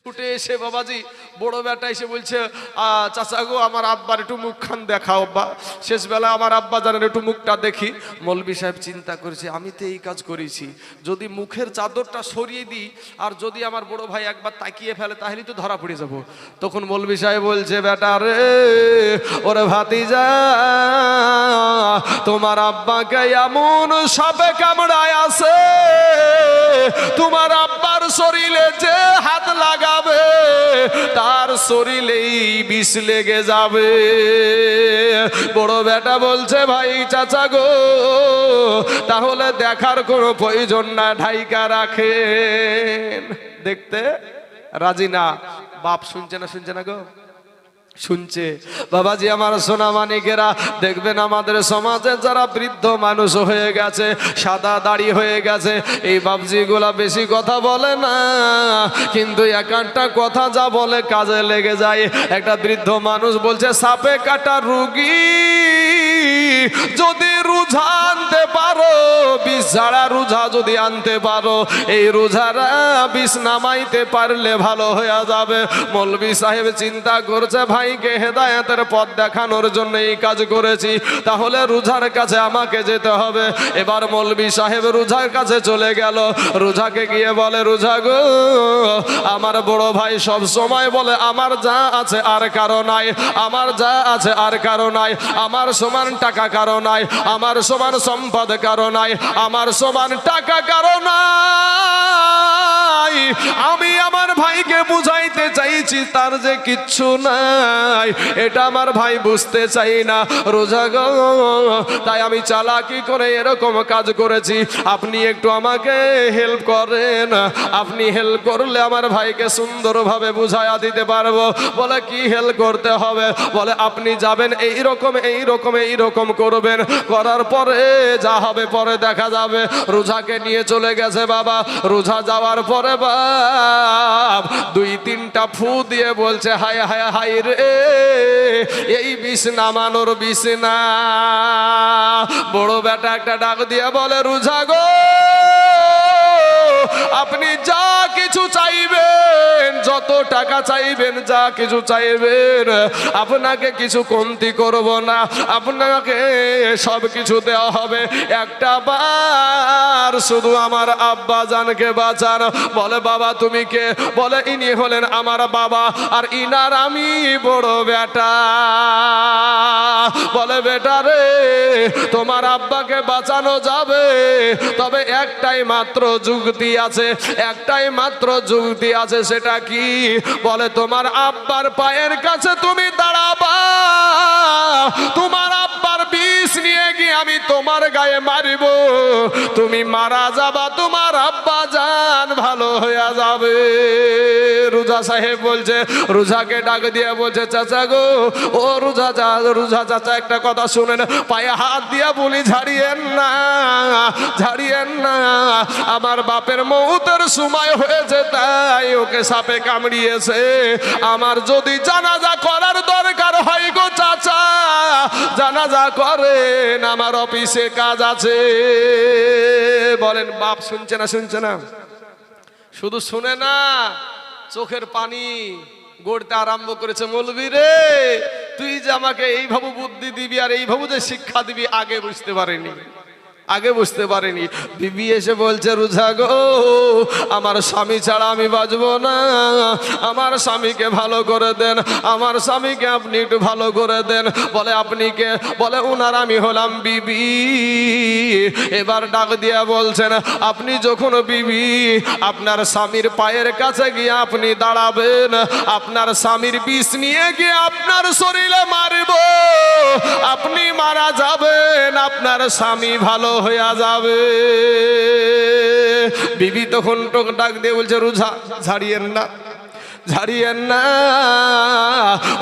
ছুটে এসে বাবাজি বড় বেটা এসে বলছে চাচা গো আমার আব্বার একটু মুখখান দেখাও আব্বা, শেষ বেলা আমার আব্বা জানেন একটু মুখটা দেখি। মৌলভী সাহেব চিন্তা করেছে আমি তো এই কাজ করেছি, যদি মুখের চাদরটা সরিয়ে দিই আর যদি আমার বড় ভাই একবার তাকিয়ে ফেলে তাহলে তো ধরা পড়ে যাব। তখন মৌলভী সাহেব বলছে বেটা রে ওরে ভাতিজা, তোমার আব্বাকে এমন সাপে কামড়ায় আছে, তোমার আব্বার শরীরে যে হাত লাগাবে তার শরীরেই বিষ লেগে যাবে। বড় বেটা বলছে ভাই চাচা গো তাহলে দেখার কোনো প্রয়োজন না, ঢাইকা রাখেন। দেখতে রাজি না। বাপ শুনছে না? শুনছে না গো? শুনছে। বাবাজি আমার সোনা মানিকেরা, দেখবেন আমাদের সমাজে যারা বৃদ্ধ মানুষ হয়ে গেছে, সাদা দাড়ি হয়ে গেছে, এই বাবজিগুলা বেশি কথা বলে না, কিন্তু এক একটা কথা যা বলে কাজে লেগে যায়। একটা বৃদ্ধ মানুষ বলছে সাপে কাটা রুগী যদি রোজা আনতে পারো, বিষ ঝাড়া রোজা যদি আনতে পারো, এই রোজারা বিষ নামাইতে পারলে ভালো হয়ে যাবে। মৌলভী সাহেব চিন্তা করছে ভাইকে হেদায়েতের পথ দেখানোর জন্য এই কাজ করেছি, তাহলে রোজার কাছে আমাকে যেতে হবে। এবার মৌলভী সাহেব রোজার কাছে চলে গেল। রোজাকে গিয়ে বলে রোজা গো আমার বড় ভাই সব সময় বলে আমার যা আছে আর কারো নাই, আমার যা আছে আর কারো নাই, আমার সমান টাকা কারো নাই, আমার সমান সম্পদ কারো নাই, আমার সমান টাকা কারো নাই। আমি আমার ভাইকে বুঝাইতে চাইছি তার যে কিচ্ছু নাই, এটা আমার ভাই বুঝতে চাই না। রোজা গো তাই আমি চালাকি করে এরকম কাজ করেছি, আপনি একটু আমাকে হেল্প করেন, আপনি হেল্প করলে আমার ভাইকে সুন্দরভাবে বুঝাইয়া দিতে পারবো। বলে কি হেল্প করতে হবে? বলে আপনি যাবেন এইরকম এইরকম এইরকম করবেন, করার পরে যা হবে পরে দেখা যাবে। রোজাকে নিয়ে চলে গেছে বাবা। রোজা যাওয়ার পরে বাপ দুই তিনটা ফু দিয়ে বলছে হায় হায় হায় রে, এই বিষ নামানোর বিষ না। বড় বেটা একটা ডাক দিয়ে বলে রোজা গো আপনি যা কিছু চাইবেন, যত টাকা চাইবেন, যা কিছু চাইবেন, আপনাকে কিছু কমতি করব না, আপনাকে সব কিছু দেওয়া হবে। একটা বার শুধু আমার আব্বা জানকে বাঁচান। বলে বাবা তুমি কে? বলে ইনি হলেন আমার বাবা আর ইনার আমি বড় বেটা। বলে বেটা রে তোমার আব্বাকে বাঁচানো যাবে, তবে একটাই মাত্র যুক্তি আছে, একটাই মাত্র যুক্তি আছে। সেটা কি? বলে তোমার আব্বার পায়ের কাছে তুমি দাঁড়াবা, তোমার আব্বার বিষ নিয়ে গিয়ে আমি তোমার গায়ে মারিব, তুমি মারা যাবা, তোমার আব্বা জান ভালো হয়ে যাবে। রোজা সাহেব বলছে, রোজাকে ডাক দিয়ে বলছে চাচা গো ও রোজা চাচা একটা কথা শুনেন, পায়ে হাত দিয়া বলি ঝাড়িয়েন না, ঝাড়িয়েন না, আমার বাপের মৌতের সময় হয়েছে তাই ওকে সাপে কামড়িয়েছে। আমার যদি জানাজা করার দরকার হয় গো চাচা, জানাজা করেন, আমার অফিসে কাজ আছে। বলেন বাপ শুনছে না? শুনছে না? শুধু শুনে না, চোখের পানি গড়তে আরম্ভ করেছে। মৌলভী রে তুই যে আমাকে এইভাবে বুদ্ধি দিবি আর এইভাবে যে শিক্ষা দিবি আগে বুঝতে পারিনি, আগে বুঝতে পারিনি। বিবি এসে বলছে রোজা গো আমার স্বামী ছাড়া আমি বাঁচবো না, আমার স্বামীকে ভালো করে দেন, আমার স্বামীকে আপনি একটু ভালো করে দেন। বলে আপনি কে? বলে উনার আমি হলাম বিবি। এবার ডাক দিয়া বলছেন আপনি যখন বিবি, আপনার স্বামীর পায়ের কাছে গিয়ে আপনি দাঁড়াবেন, আপনার স্বামীর বিষ নিয়ে গিয়ে আপনার শরীরে মারব, আপনি মারা যাবেন, আপনার স্বামী ভালো হয়ে যাবে। বিবি তখন টোক ডাক দিয়ে বলছে রোজা ঝাড়িয়েন না, ঝাড়িয়েন না,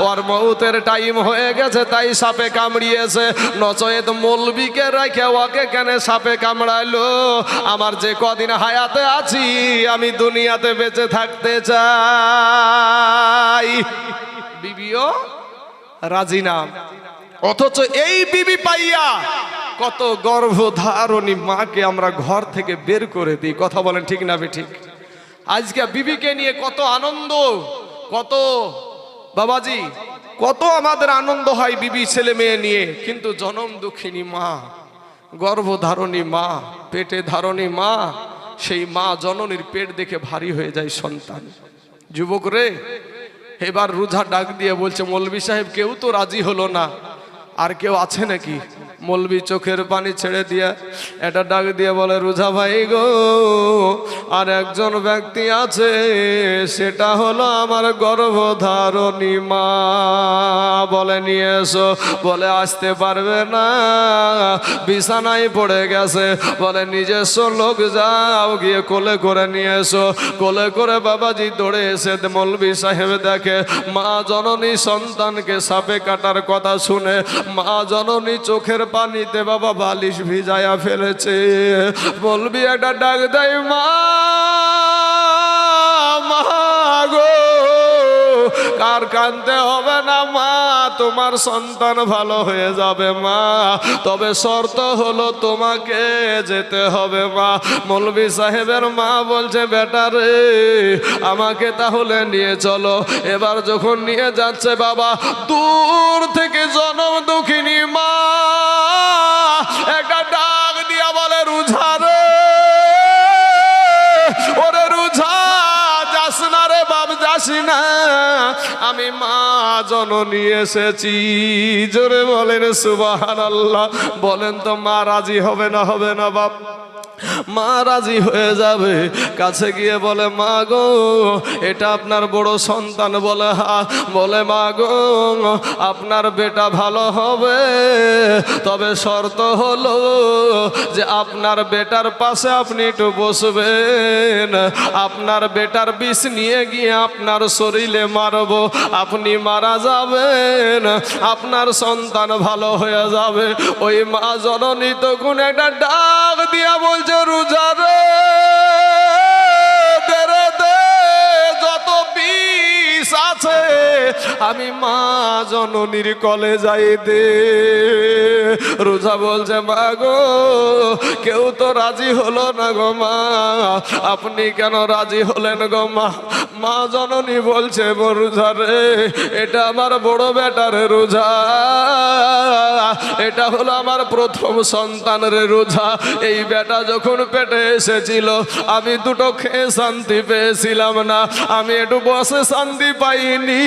ওর মৌতের টাইম হয়ে গেছে তাই সাপে কামড়িয়েছে, নচেত মৌলবীকে রেখে ওকে কেন সাপে কামড়াইলো? আমার যে কদিন হায়াতে আছি আমি দুনিয়াতে বেঁচে থাকতে চাই। বিবিও রাজি না, অথচ এই বিবি পাইয়া কত গর্ভধারণী মাকে আমরা ঘর থেকে বের করে দিই। কথা বলেন ঠিক না ঠিক? আজকে বিবিকে নিয়ে কত আনন্দ, কত বাবাজি, কত আমাদের আনন্দ হয় বিবি ছেলে মেয়ে নিয়ে, কিন্তু জনম দুঃখিনী মা, গর্ভধারণী মা, পেটে ধারণী মা, সেই মা জননীর পেট দেখে ভারী হয়ে যায় সন্তান। যুবক রে, এবার রোজা ডাক দিয়ে বলছে, মৌলভী সাহেব কেউ তো রাজি হলো না, আর কেউ আছে নাকি? মৌলভী চোখের পানি ছেড়ে দিয়া এটা ডাক দিয়ে বলে, রোজা ভাই গো, আর একজন ব্যক্তি আছে, সেটা হলো আমার গর্ভধারণী মা। বলে নিয়ে এসো। বলে আসতে পারবে না, বিছানায় পড়ে গেছে। বলে নিজস্ব লোক যাও, গিয়ে কোলে করে নিয়ে এসো। কোলে করে বাবাজি দৌড়ে এসে মৌলভী সাহেব দেখে মা জননী সন্তানকে সাপে কাটার কথা শুনে মা জননী চোখের পানিতে বাবা বালিশ ভিজায়া ফেলেছে। মৌলভী একটা ডাক দেয়, মা, মা গো, কার কানতে হবে না মা, তোমার সন্তান ভালো হয়ে যাবে মা, তবে শর্ত হলো তোমাকে যেতে হবে মা। মৌলভী সাহেবের মা বলছে, বেটা রে, আমাকে তাহলে নিয়ে চলো। এবার যখন নিয়ে যাচ্ছে বাবা, দূর থেকে জনম দুঃখিনী মা একটা ডাক দিয়া বলে, রোজা রে, ওরে রোজা, যাস না রে বাপ, যাস না, আমি মা জননী এসেছি। জোরে বলেন সুবহানাল্লাহ। বলেন তো মা রাজি হবে না? হবে না বাপ? মা রাজি হয়ে যাবে। কাছে গিয়ে বলে, মা গো, এটা আপনার বড় সন্তান? বলে হ্যাঁ। বলে, মা গো, আপনার বেটা ভালো হবে, তবে শর্ত হলো যে আপনার বেটার পাশে আপনি একটু বসবেন, আপনার বেটার বিষ নিয়ে গিয়ে আপনার শরীরে মারবো, আপনি মারা যাবেন, আপনার সন্তান ভালো হয়ে যাবে। ওই মা জননী তখন একটা ডাক দিয়া বলছে, রোজা রে, যত বিষ আছে আমি মা জননীর কলে যাই দে। রোজা বলছে, মা গো, কেউ তো রাজি হলো না গো মা, আপনি কেন রাজি হলেন গো মা? মা জননী বলছে, রোজা রে, এটা আমার বড় বেটার রোজা, এটা হলো আমার প্রথম সন্তান রে রোজা। এই বেটা যখন পেটে এসেছিল আমি দুটো খেয়ে শান্তি পেয়েছিলাম না, আমি একটু বসে শান্তি পাইনি,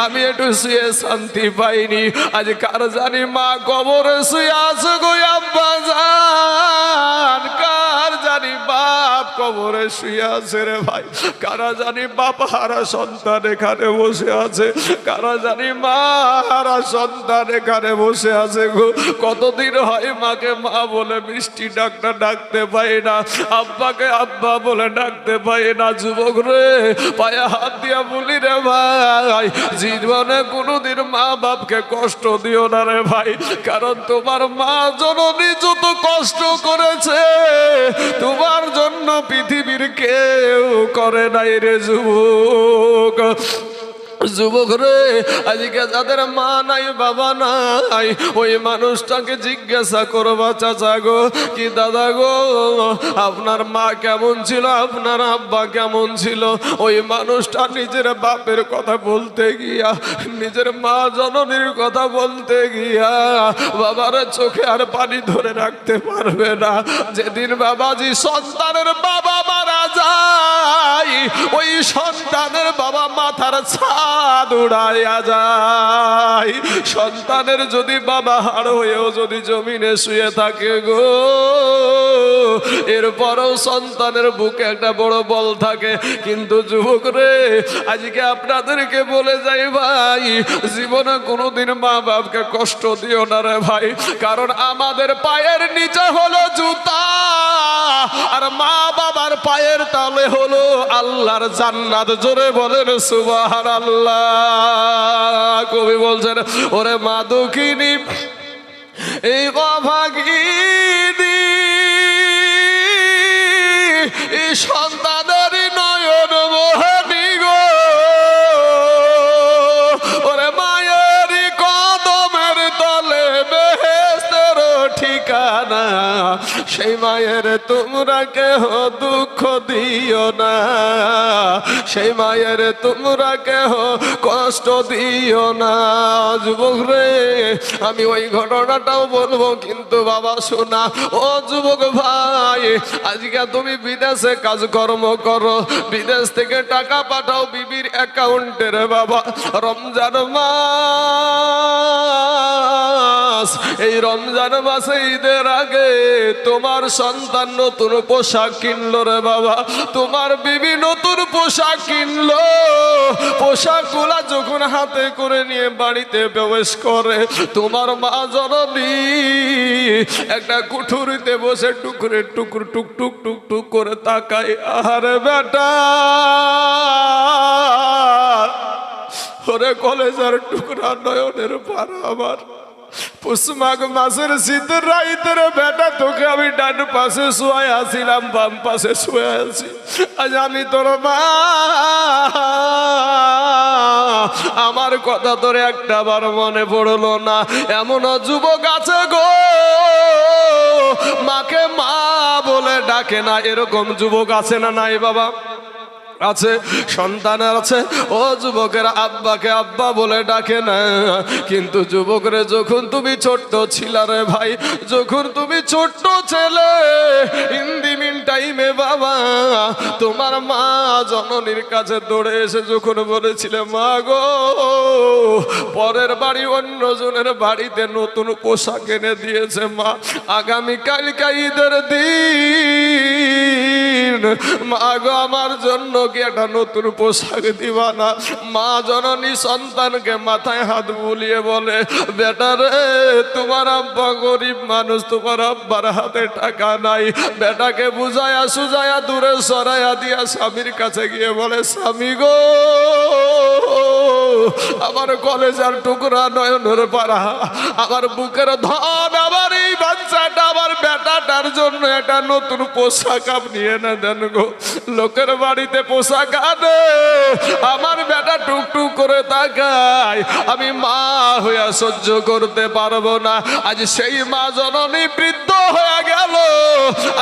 আমি একটু শুয়ে শান্তি পাইনি। আজ কার জানি মা কবরে শুয়ে আছে গো আব্বা জান, কার জানি বাপ কবরে শুয়ে আছে রে ভাই, কারা জানি বাপ হারা সন্তান এখানে বসে আছে, কারা জানি মা হারা সন্তান এখানে বসে আছে গো। কতদিন হয় মাকে মা বলে মিষ্টি ডাকটা ডাকতে পাই না, আব্বাকে আব্বা বলে ডাকতে পাই না। যুবক রে, পায়ে হাত দিয়া বলি রে ভাই, জীবনে কোনোদিন মা বাপকে কষ্ট দিও না রে ভাই, কারণ তোমার মা জননী যত কষ্ট করেছে তোমার জন্য পৃথিবীর কেউ করে নাই রে যুবক। যুবক রে, আজকে যাদের মা নাই বাবা নাই, ওই মানুষটাকে জিজ্ঞাসা করবা, চাচা গো, কি দাদা গো, আপনার মা কেমন ছিল, আপনার আব্বা কেমন ছিল? ওই মানুষটা নিজের বাপের কথা বলতে গিয়া, নিজের মা জননীর কথা বলতে গিয়া বাবার চোখে আর পানি ধরে রাখতে পারবে না। যেদিন বাবাজি সন্তানের বাবা মারা যায়, ওই সন্তানের বাবা মাথার ছাদ উড়াইয়া যায়। সন্তানের যদি বাবা হাড় হয়েও যদি জমিনে শুয়ে থাকে গো, এরপরও সন্তানের বুকে একটা বড় বল থাকে। কিন্তু যুবক রে, আজকে আপনাদেরকে বলে যাই ভাই, জীবনে কোনোদিন মা বাপকে কষ্ট দিও না রে ভাই, কারণ আমাদের পায়ের নিচে হলো জুতা, আর মা বাবার পায়ের তলে হলো আল্লাহর জান্নাত। জোরে বলেন সুবহানাল্লাহ। কবি বলছেন, ওরে মা দুঃখিনী এই অভাগিনী, এই সন্তানের নয়ন মোহিনী গো, ওরে মায়ের কদমের তলে বেহেশতের ঠিকানা, সেই মায়ের তোমরা কেহ দুঃখ দিও না, সেই মায়ের তোমরা কেহ কষ্ট দিও না। যুবক রে, আমি ওই ঘটনাটাও বলবো, কিন্তু বাবা শোনা, ও যুবক ভাই, আজকে তুমি বিদেশে কাজকর্ম করো, বিদেশ থেকে টাকা পাঠাও বিবির অ্যাকাউন্টে রে বাবা। রমজান মাস, এই রমজান মাসে ঈদের আগে তোমার সন্তান নতুন পোশাক কিনলো রে বাবা, তোমার বিবি নতুন পোশাক কিনলো। পোশাকগুলা যখন হাতে করে নিয়ে বাড়িতে প্রবেশ করে, তোমার মা জননী একটা কুঠুরিতে বসে টুকরে টুকুর টুক টুক টুক টুক করে তাকায়, আরে বেটা, ওরে কলেজার টুকরা নয়নের পারা আমার, পুষমাঘ মাসের শীতের রাইতের বেটা, তোকে আমি ডান পাশে শুয়ে আসিলাম, বাম পাশে শুয়ে আছি, আজ আমি তোর মা, আমার কথা তোর একটা বার মনে পড়লো না? এমন যুবক আছে গো, মাকে মা বলে ডাকে না, এরকম যুবক আছে না নাই বাবা? আছে, সন্তান আছে, ও যুবকের আব্বাকে আব্বা বলে ডাকে না। কিন্তু যুবকরে, যখন তুমি ছোট্ট ছিলা রে ভাই, যখন তুমি ছোট্ট ছেলে, ইন দি মিন টাইমে বাবা, তোমার মা জননীর কাছে দৌড়ে এসে যখন বলেছিলে, মা গো, পরের বাড়ি অন্যজনের বাড়িতে নতুন পোশাক এনে দিয়েছে মা, আগামীকালকে ঈদের দিন, মা গো আমার জন্য কি একটা নতুন পোশাক দিবা না? মা জননী সন্তানকে মাথায় হাত বুলিয়ে বলে, বেটা রে, তোমার আব্বা গরিব মানুষ, তোমার আব্বার হাতে টাকা নাই। বেটাকে বুঝায়া সুজায়া দূরে সরাইয়া দিয়া স্বামীর কাছে গিয়ে বলে, স্বামী গো, আমার কলেজার টুকরা নয়নের পাড়া, আমার বুকের ধন, আমার এই বাচ্চাটা, আমার বেটাটার জন্য একটা নতুন পোশাক আপনি এনে দেন গো। লোকের বাড়িতে পোশাক আনে, আমার বেটা টুকটুক করে তাকায়, আমি মা হইয়া সহ্য করতে পারবো না। আজ সেই মা জননী বৃদ্ধ হয়ে গেল,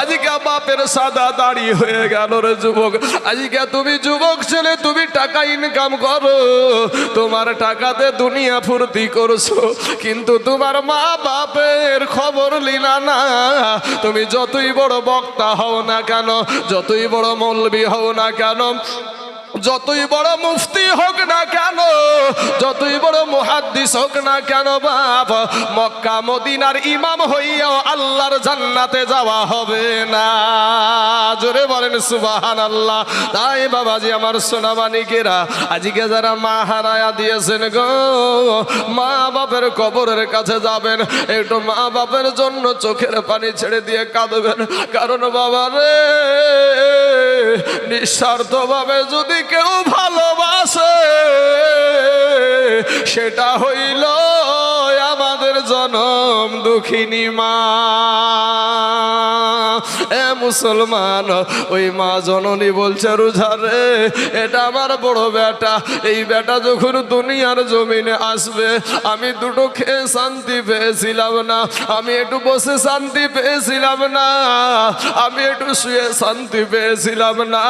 আজকে বাপের সাদা দাড়ি হয়ে গেল রে যুবক। আজকে তুমি যুবক ছেলে, তুমি টাকা ইনকাম করো, তোমার টাকাতে দুনিয়া ফুর্তি করছো, কিন্তু তোমার মা বাপের খবর লিনা না। তুমি যতই বড় বক্তা হও না কেন, যতই বড় মৌলবি হও না কেন, যতই বড় মুফতি হোক না কেন, যতই বড় মুহাদ্দিস হোক না কেন, বাপ, মক্কা মদিনার ইমাম হইয়াও আল্লাহর জান্নাতে যাওয়া হবে না। জোরে বলেন সুবহানাল্লাহ। তাই বাবাজি আমার সোনা মানিকেরা, আজকে যারা মা হারায়া দিয়েছেন গো, মা বাপের কবরের কাছে যাবেন, একটু মা বাপের জন্য চোখের পানি ছেড়ে দিয়ে কাঁদবেন। কারণ বাবা রে, নিঃস্বার্থভাবে যদি কেউ ভালোবাসে, সেটা হইল আমাদের জনম দুঃখিনী মা। এ মুসলমান, ওই মা জননী বলছে, রোজারে, এটা আমার বড় বেটা, এই বেটা যখন দুনিয়ার জমিনে আসবে, আমি দুটো খেয়ে শান্তি পেয়েছিলাম না, আমি একটু বসে শান্তি পেয়েছিলাম না, আমি একটু শুয়ে শান্তি পেয়েছিলাম না।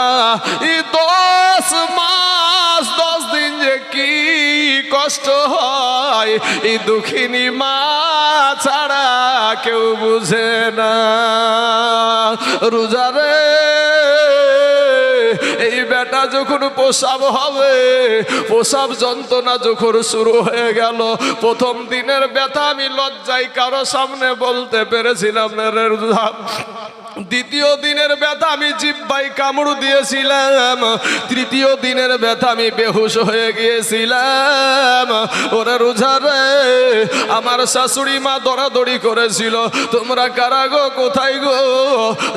এই 10 মাস 10 দিন যে কি কষ্ট হয়, এই দুঃখিনী মা ছাড়া কেউ বুঝে না। রোজারে, এই বেটা যখন প্রসাব হবে, প্রসাব যন্ত্রণা যখন শুরু হয়ে গেল, প্রথম দিনের ব্যথা আমি লজ্জায় কারো সামনে বলতে পেরেছিলাম না রে রোজা। দ্বিতীয় দিনের ব্যথা আমি জিহ্বায় কামড় দিয়েছিলাম, তৃতীয় দিনের ব্যথা আমি বেহুশ হয়ে গিয়েছিলাম। ওরে রোজারে, আমার শাশুড়ি মা দৌড়াদৌড়ি করেছিল, তোমরা কারা গো, কোথায় গো?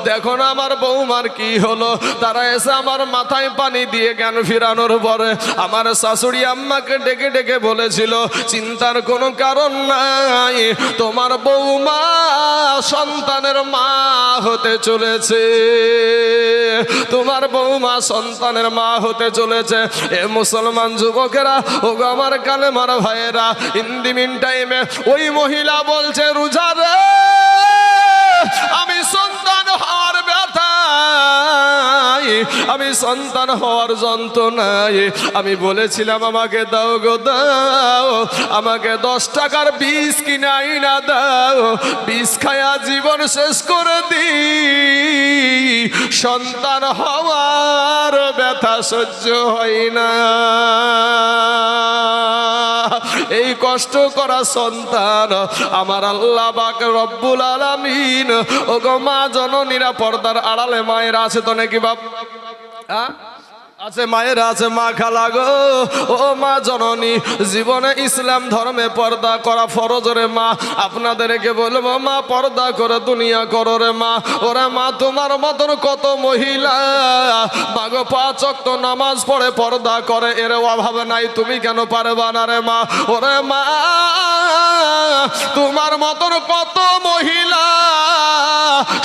দেখো না আমার বৌমার কি হলো। তারা এসে আমার মাথায় পানি দিয়ে জ্ঞান ফিরানোর পরে আমার শাশুড়ি আম্মাকে ডেকে ডেকে বলেছিল, চিন্তার কোনো কারণ নাই, তোমার বৌমা সন্তানের মা হতে চলেছে, তোমার বৌমা সন্তানের মা হতে চলেছে। এ মুসলমান যুবকেরা, ও আমার কালেমার ভাইয়েরা, ইন দি মিন টাইমে ওই মহিলা বলছে, রোজারে, আমি সন্তান হওয়ার ব্যথায়, আমি সন্তান হওয়ার যন্ত্রণায় আমি বলেছিলাম আমাকে দাও গো দাও, আমাকে 10 টাকার বীজ কিনাই না দাও, বীজ খায়া জীবন শেষ করে দি, সন্তান হওয়ার ব্যথা সহ্য হয় না। এই কষ্ট করা সন্তান আমার আল্লাহ পাক রব্বুল আলামিন, ও গো মা জননীরা, পর্দার আড়ালে মায়েরা আছে তো নাকি বাপ? আছে মায়েরা আছে, মা খালা গো, ও মা জননী, জীবনে ইসলাম ধর্মে পর্দা করা ফরজ রে মা। আপনাদেরকে বলবো মা পর্দা করে দুনিয়া করো রে মা। ওরে মা তোমার মতন কত মহিলা মাগো 5 ওয়াক্ত নামাজ পড়ে পর্দা করে, এর অভাব নাই, তুমি কেন পারবা না রে মা? ওরে মা তোমার মতন কত মহিলা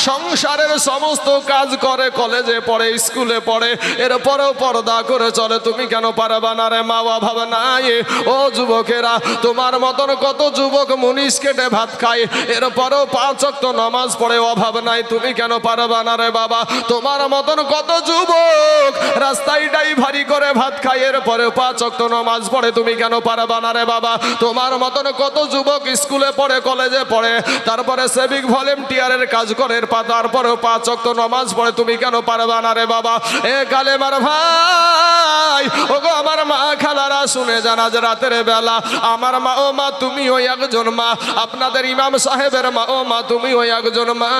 সংসারের সমস্ত কাজ করে, কলেজে পড়ে, স্কুলে পড়ে, এরপরেও পর্দা করে চলে, তুমি কেন পারবা না রে মা? অভাব নাই। ও যুবকেরা, তোমার মতন কত যুবক মুনিশ কেটে ভাত খায়, এরপরেও 5 ওয়াক্ত নামাজ পড়ে, অভাব নাই, তুমি কেন পারবা না রে বাবা? তোমার মতন কত যুবক রাস্তায় ড্রাইভারি করে ভাত খায়, এরপরেও 5 ওয়াক্ত নামাজ পড়ে, তুমি কেন পারবা না রে বাবা? তোমার মতন কত যুবক স্কুলে পড়ে, কলেজে পড়ে, তারপরে সিভিক ভলেন্টিয়ারের কাজ করে, তারপরেও 5 ওয়াক্ত নামাজ পড়ে, তুমি কেন পারবা না রে বাবা? এ কালেমার ভাই, ও গো আমার মা খালারা, শুনে জানা যে রাতের বেলা আমার মা, ও মা তুমি ওই একজন মা, আপনাদের ইমাম সাহেবের মা, ও মা তুমি ওই একজন মা,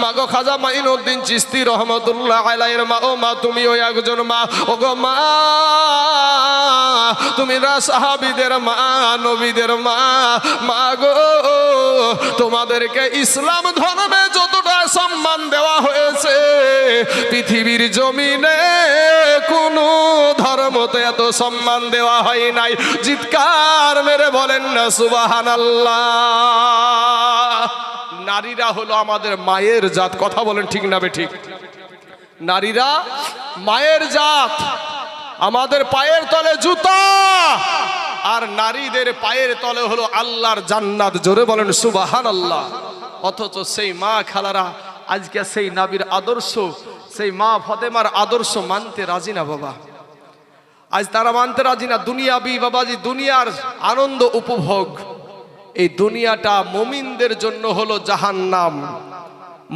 মাগো খাজা মাইনুদ্দিন চিশতি রহমতুল্লাহ আলাইহির মা, ও মা তুমি ওই একজন মা। ও গো মা তুমি সাহাবীদের মা, নবীদের মা, মা গো তোমাদেরকে ইসলাম ধর্মে যতটা সম্মান দেওয়া হয়েছে পৃথিবীর জমিনে কোন ধর্মতে এত সম্মান দেওয়া হয় নাই। চিৎকার মেরে বলেন না সুবহানাল্লাহ। নারীরা হলো আমাদের মায়ের জাত, কথা বলেন ঠিক না বে ঠিক? নারীরা মায়ের জাত, আমাদের পায়ের তলে জুতা, আর নারীদের পায়ের তলে হলো আল্লাহর জান্নাত। জোরে বলেন সুবহানাল্লাহ। অথচ সেই মা খালারা আজকে সেই নবীর আদর্শ, সেই মা ফাতেমার আদর্শ মানতে রাজি না বাবা। আজ তারা মানতে রাজি না। দুনিয়াবি বাবাজি, দুনিয়ার আনন্দ উপভোগ, এই দুনিয়াটা মুমিনদের জন্য হলো জাহান্নাম,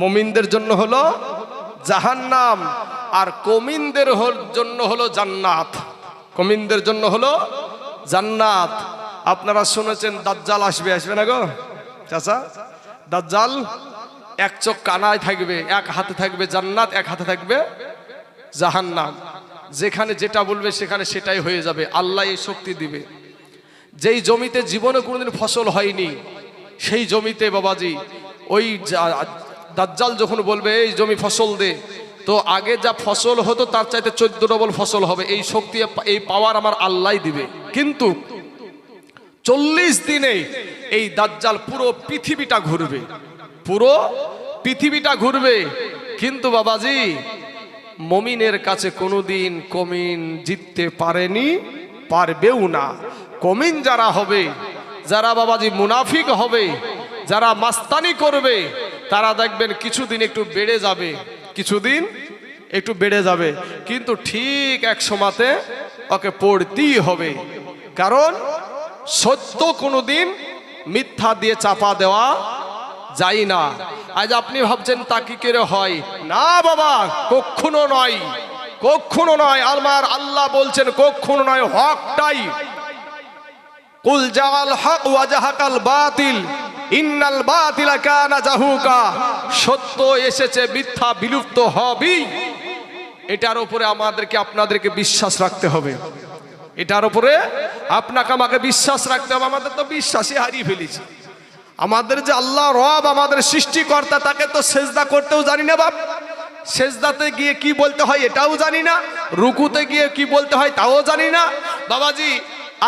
মুমিনদের জন্য হলো জাহান্নাম, আর কমিনদের জন্য হলো জান্নাত, কমিনদের জন্য হলো জান্নাত। আপনারা শুনেছেন দাজ্জাল আসবে, আসবে না গো চাচা? দাজ্জাল এক চোখ কানায় থাকবে, এক হাতে থাকবে জান্নাত, এক হাতে থাকবে জাহান্নাম। যেখানে যেটা বলবে সেখানে সেটাই হয়ে যাবে, আল্লাহ এই শক্তি দিবে। যেই জমিতে জীবনে কোনোদিন ফসল হয়নি সেই জমিতে বাবাজি ওই দাজ্জাল যখন বলবে এই জমি ফসল দে, তো আগে যা ফসল হতো তার চাইতে 14 ডবল ফসল হবে। এই শক্তি, এই পাওয়ার আমার আল্লাহ দিবে। কিন্তু 40 দিনে এই দাজ্জাল পুরো পৃথিবীটা ঘুরবে, পুরো পৃথিবীটা ঘুরবে। কিন্তু বাবাজি মুমিনের কাছে কোনোদিন কমিন জিততে পারেনি, পারবেও না। কমিন যারা হবে, যারা বাবাজি মুনাফিক হবে, যারা মাস্তানি করবে, তারা দেখবেন কিছুদিন একটু বেড়ে যাবে, কিছুদিন একটু বেড়ে যাবে, কিন্তু ঠিক এক সময়তে ওকে পড়তেই হবে। কারণ সত্য কোনোদিন মিথ্যা দিয়ে চাপা দেওয়া যায় না। আজ আপনি ভাবছেন তাকি করে হয় না বাবা, কখনো নয়, কখনো নয়। আমার আল্লাহ বলছেন কখনো নয়, হকটাই। কুল জাআল হক ওয়া জাহাকাল বাতিল ইন্নাল বাতিলা কানা জাহুকা। সত্য এসেছে, মিথ্যা বিলুপ্ত হবেই। এটার উপরে আমাদেরকে আপনাদেরকে বিশ্বাস রাখতে হবে, এটার উপরে আপনাকে আমাকে বিশ্বাস রাখতে হবে। আমাদের তো বিশ্বাসই হারিয়ে ফেলেছি। আমাদের যে আল্লাহ রব, আমাদের সৃষ্টিকর্তা, তাকে তো সেজদা করতেও জানি না বাপ। সেজদাতে গিয়ে কি বলতে হয় এটাও জানি না, রুকুতে গিয়ে কি বলতে হয় তাও জানি না বাবাজি।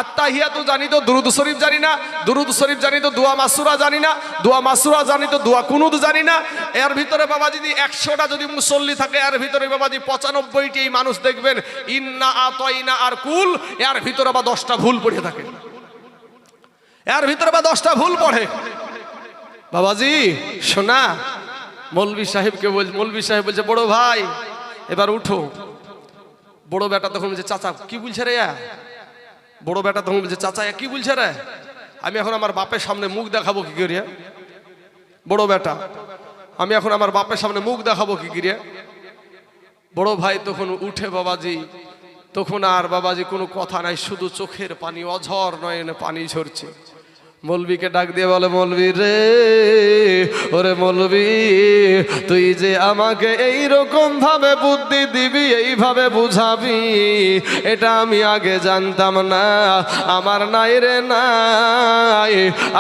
আত্তাহিয়াতু জানি তো, দুরুদ শরীফ জানি না, দুরুদ শরীফ জানি তো, দোয়া মাসুরা জানি না, দোয়া মাসুরা জানি তো, দোয়া কুনুত জানি না। এর ভিতরে বাবাজি 100টা যদি মুসল্লি থাকে, এর ভিতরে বাবাজি 95টি মানুষ দেখবেন ইন্না আতাইনা আর কুল, এর ভিতরে বা 10টা ভুল পড়ে থাকে, এর ভিতরে বা 10টা ভুল পড়ে বাবাজি। শোনা মৌলভী সাহেবকে মৌলভী সাহেব বলছে বড় ভাই এবার উঠো। বড় বেটা তখন বলছে চাচা কি বলছে রে? বড় বেটা তখন বলছে চাচা কি বলছে রে? আমি এখন আমার বাপের সামনে মুখ দেখাবো কি করিয়া? বড় বেটা আমি এখন আমার বাপের সামনে মুখ দেখাবো কি করিয়া? বড় ভাই তখন উঠে বাবাজি, তখন আর বাবাজি কোনো কথা নাই, শুধু চোখের পানি, অঝর নয়নে পানি ঝরছে। মৌলভীকে ডাক দিয়ে বলে মৌলভী রে, ওরে মৌলভী তুই যে আমাকে এই রকম ভাবে বুদ্ধি দিবি, এইভাবে বুঝাবি, এটা আমি আগে জানতাম না। আমার নাই রে নাই,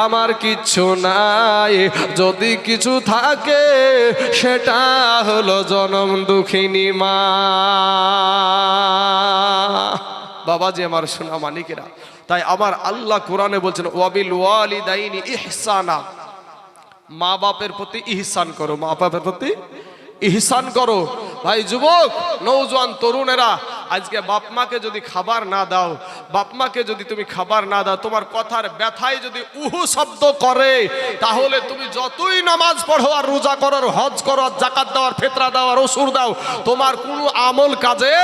আমার কিচ্ছু নাই, যদি কিছু থাকে সেটা হলো জনম দুঃখিনী মা। বাবাজি আমার সোনা মানিকেরা, তাই আমার আল্লাহ কোরআনে বলছেন ওয়াবিল ওয়ালিদাইনি ইহসানা, মা বাপের প্রতি ইহসান করো, মা বাপের প্রতি ইহসান করো। ভাই যুবক, নওজোয়ান তরুণেরা, আজকে বাপ মাকে যদি খাবার না দাও, বাপ মাকে যদি তুমি খাবার না দাও, তোমার কথার ব্যথায় যদি উহু শব্দ করে, তাহলে তুমি যতই নামাজ পড়ো আর রোজা করো আর হজ করো আর যাকাত দাও আর ফিতরা দাও আর ওসুর দাও, তোমার কোনো আমল কাজে